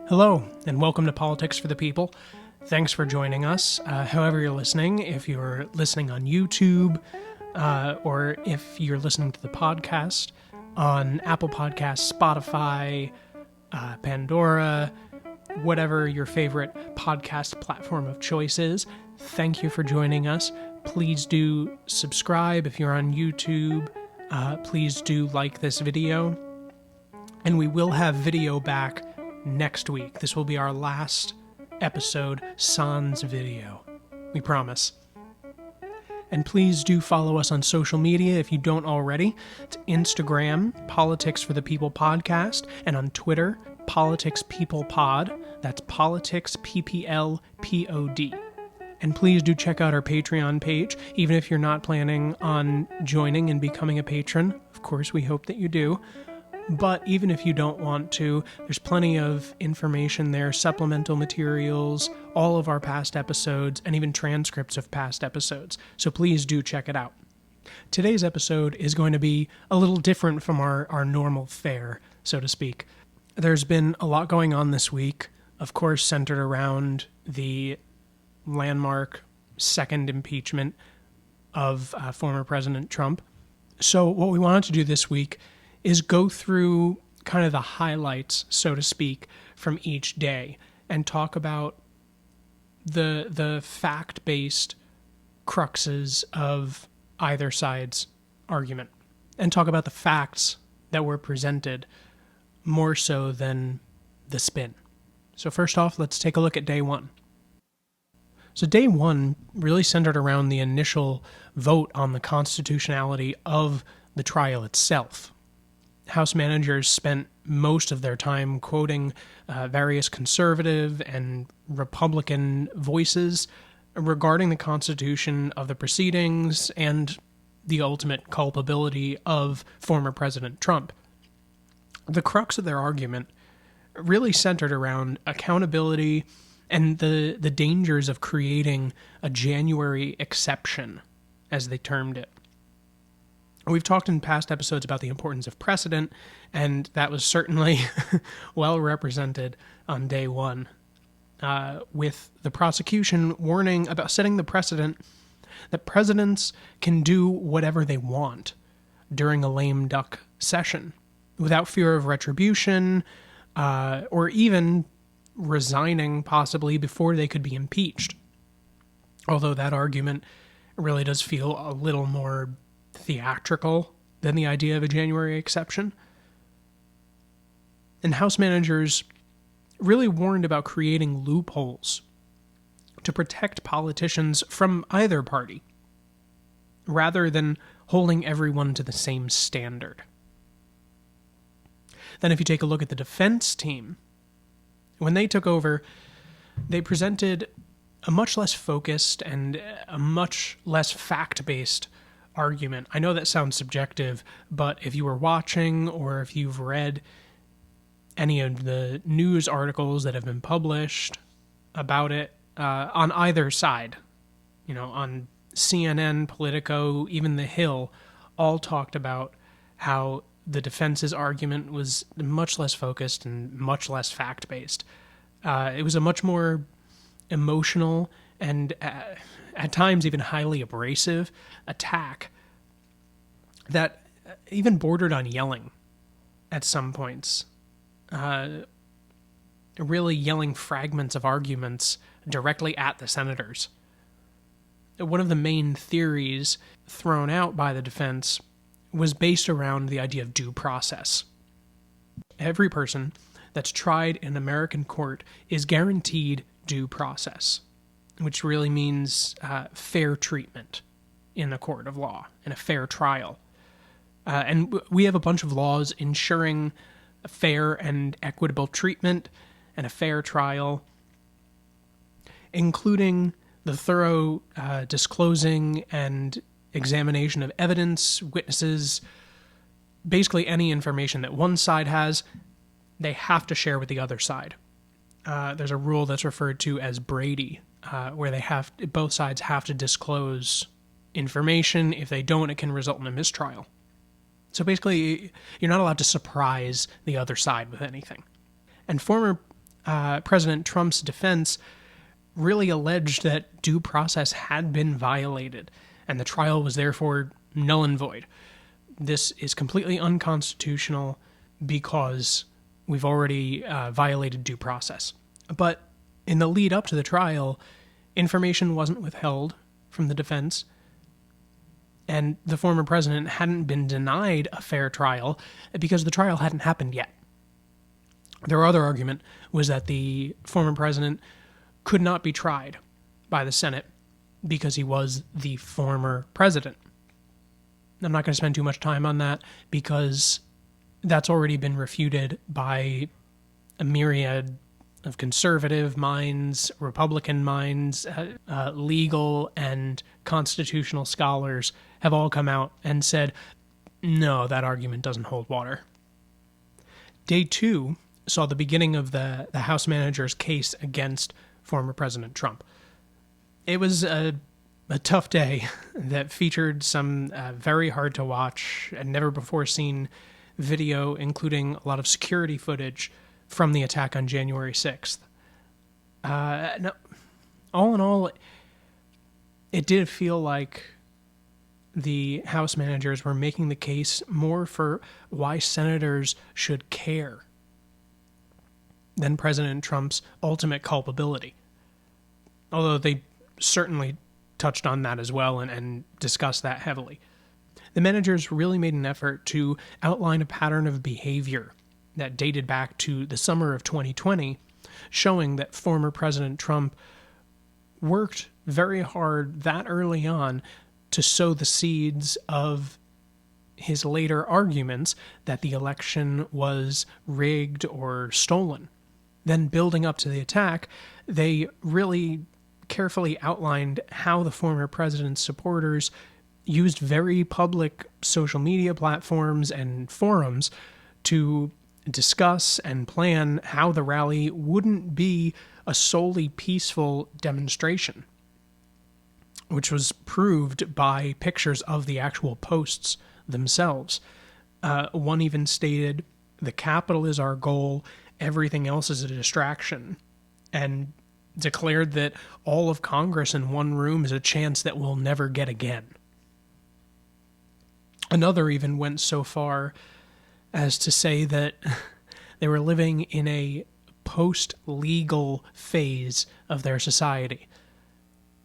Hello, and welcome to Politics for the People. Thanks for joining us, however you're listening. If you're listening on YouTube, or if you're listening to the podcast on Apple Podcasts, Spotify, Pandora, whatever your favorite podcast platform of choice is, thank you for joining us. Please do subscribe if you're on YouTube. Please do like this video. And we will have video back next week. This will be our last episode, sans video. We promise. And please do follow us on social media if you don't already. It's Instagram, Politics for the People Podcast, and on Twitter, Politics People Pod. That's Politics PPLPOD. And please do check out our Patreon page, even if you're not planning on joining and becoming a patron. Of course, we hope that you do. But even if you don't want to, there's plenty of information there, supplemental materials, all of our past episodes, and even transcripts of past episodes. So please do check it out. Today's episode is going to be a little different from our normal fare, so to speak. There's been a lot going on this week, of course, centered around the landmark second impeachment of former President Trump. So what we wanted to do this week is go through kind of the highlights, so to speak, from each day and talk about the fact-based cruxes of either side's argument and talk about the facts that were presented more so than the spin. So first off, let's take a look at day one. So day one really centered around the initial vote on the constitutionality of the trial itself. House managers spent most of their time quoting various conservative and Republican voices regarding the constitution of the proceedings and the ultimate culpability of former President Trump. The crux of their argument really centered around accountability and the dangers of creating a January exception, as they termed it. We've talked in past episodes about the importance of precedent, and that was certainly well represented on day one, with the prosecution warning about setting the precedent that presidents can do whatever they want during a lame duck session without fear of retribution, or even resigning possibly before they could be impeached. Although that argument really does feel a little more theatrical than the idea of a January exception. And House managers really warned about creating loopholes to protect politicians from either party, rather than holding everyone to the same standard. Then if you take a look at the defense team, when they took over, they presented a much less focused and a much less fact-based argument. I know that sounds subjective, but if you were watching or if you've read any of the news articles that have been published about it on either side, on CNN, Politico, even The Hill, all talked about how the defense's argument was much less focused and much less fact-based. It was a much more emotional and at times even highly abrasive attack that even bordered on yelling at some points. Really yelling fragments of arguments directly at the senators. One of the main theories thrown out by the defense was based around the idea of due process. Every person that's tried in American court is guaranteed due process, which really means fair treatment in a court of law, in a fair trial. And we have a bunch of laws ensuring a fair and equitable treatment and a fair trial, including the thorough disclosing and examination of evidence, witnesses, basically any information that one side has, they have to share with the other side. There's a rule that's referred to as Brady, where both sides have to disclose information. If they don't, it can result in a mistrial. So basically, you're not allowed to surprise the other side with anything. And former President Trump's defense really alleged that due process had been violated, and the trial was therefore null and void. This is completely unconstitutional because we've already violated due process. But in the lead up to the trial, information wasn't withheld from the defense, and the former president hadn't been denied a fair trial because the trial hadn't happened yet. Their other argument was that the former president could not be tried by the Senate because he was the former president. I'm not going to spend too much time on that because that's already been refuted by a myriad of conservative minds, Republican minds, legal and constitutional scholars have all come out and said, no, that argument doesn't hold water. Day 2 saw the beginning of the House manager's case against former President Trump. It was a tough day that featured some very hard to watch and never before seen video, including a lot of security footage from the attack on January 6th. No, all in all, it did feel like the House managers were making the case more for why senators should care than President Trump's ultimate culpability. Although they certainly touched on that as well and discussed that heavily. The managers really made an effort to outline a pattern of behavior that dated back to the summer of 2020, showing that former President Trump worked very hard that early on to sow the seeds of his later arguments that the election was rigged or stolen. Then building up to the attack, they really carefully outlined how the former president's supporters used very public social media platforms and forums to discuss and plan how the rally wouldn't be a solely peaceful demonstration, which was proved by pictures of the actual posts themselves. One even stated, "The Capitol is our goal, everything else is a distraction," and declared that all of Congress in one room is a chance that we'll never get again. Another even went so far as to say that they were living in a post-legal phase of their society,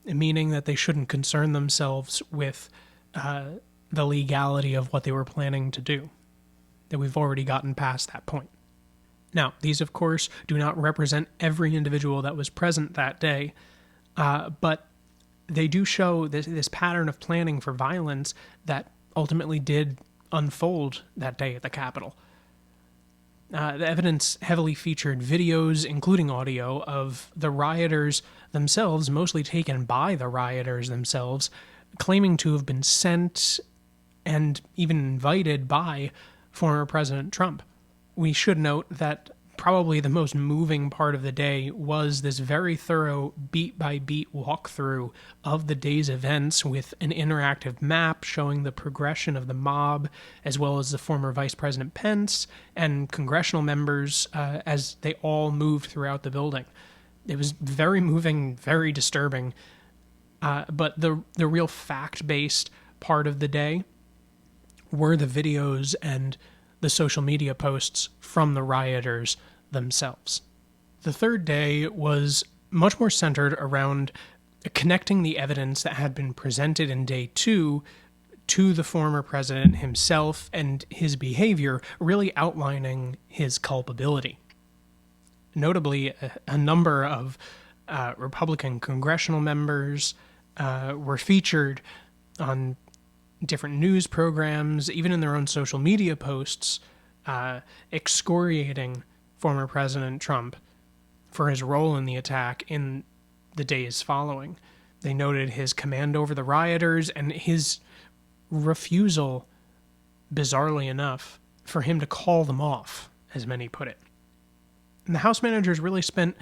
meaning that they shouldn't concern themselves with the legality of what they were planning to do, that we've already gotten past that point. Now, these, of course, do not represent every individual that was present that day, but they do show this pattern of planning for violence that ultimately did unfold that day at the Capitol. The evidence heavily featured videos, including audio, of the rioters themselves, mostly taken by the rioters themselves, claiming to have been sent and even invited by former President Trump. We should note that probably the most moving part of the day was this very thorough beat-by-beat walkthrough of the day's events with an interactive map showing the progression of the mob, as well as the former Vice President Pence and congressional members as they all moved throughout the building. It was very moving, very disturbing, but the real fact-based part of the day were the videos and the social media posts from the rioters themselves. The third day was much more centered around connecting the evidence that had been presented in day 2 to the former president himself and his behavior, really outlining his culpability. Notably, a number of Republican congressional members were featured on different news programs, even in their own social media posts, excoriating former President Trump for his role in the attack in the days following. They noted his command over the rioters and his refusal, bizarrely enough, for him to call them off, as many put it. And the House managers really spent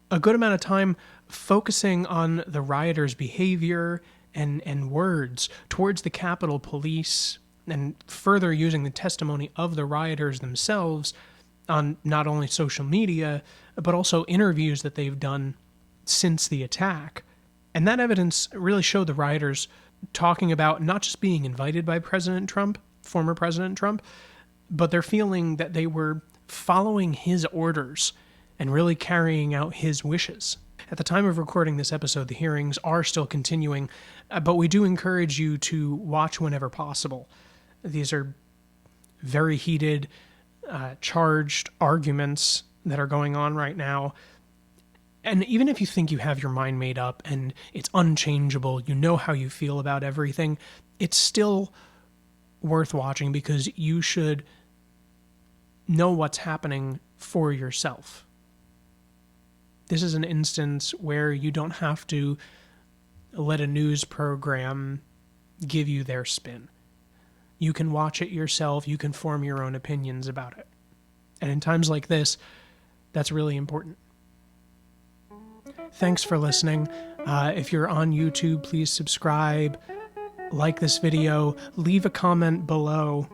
a good amount of time focusing on the rioters' behavior and words towards the Capitol Police, and further using the testimony of the rioters themselves on not only social media, but also interviews that they've done since the attack. And that evidence really showed the rioters talking about not just being invited by President Trump, former President Trump, but they're feeling that they were following his orders and really carrying out his wishes. At the time of recording this episode, the hearings are still continuing, but we do encourage you to watch whenever possible. These are very heated, charged arguments that are going on right now. And even if you think you have your mind made up and it's unchangeable, you know how you feel about everything, it's still worth watching because you should know what's happening for yourself. This is an instance where you don't have to let a news program give you their spin. You can watch it yourself. You can form your own opinions about it. And in times like this, that's really important. Thanks for listening. If you're on YouTube, please subscribe, like this video, leave a comment below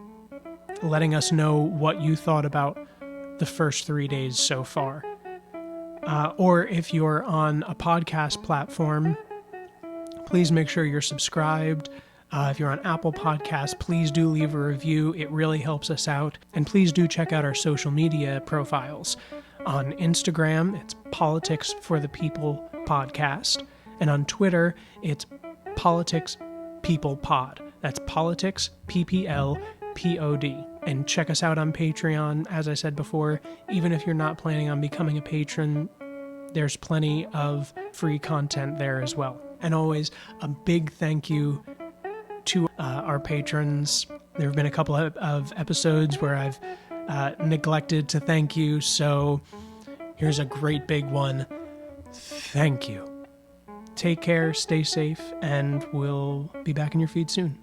letting us know what you thought about the first 3 days so far. Or if you're on a podcast platform, please make sure you're subscribed. If you're on Apple Podcasts, please do leave a review. It really helps us out. And please do check out our social media profiles. On Instagram, it's Politics for the People Podcast. And on Twitter, it's Politics People Pod. That's Politics, PPL-POD. And check us out on Patreon. As I said before, even if you're not planning on becoming a patron, there's plenty of free content there as well. And always a big thank you to our patrons. There have been a couple of episodes where I've neglected to thank you, so here's a great big one. Thank you. Take care, stay safe, and we'll be back in your feed soon.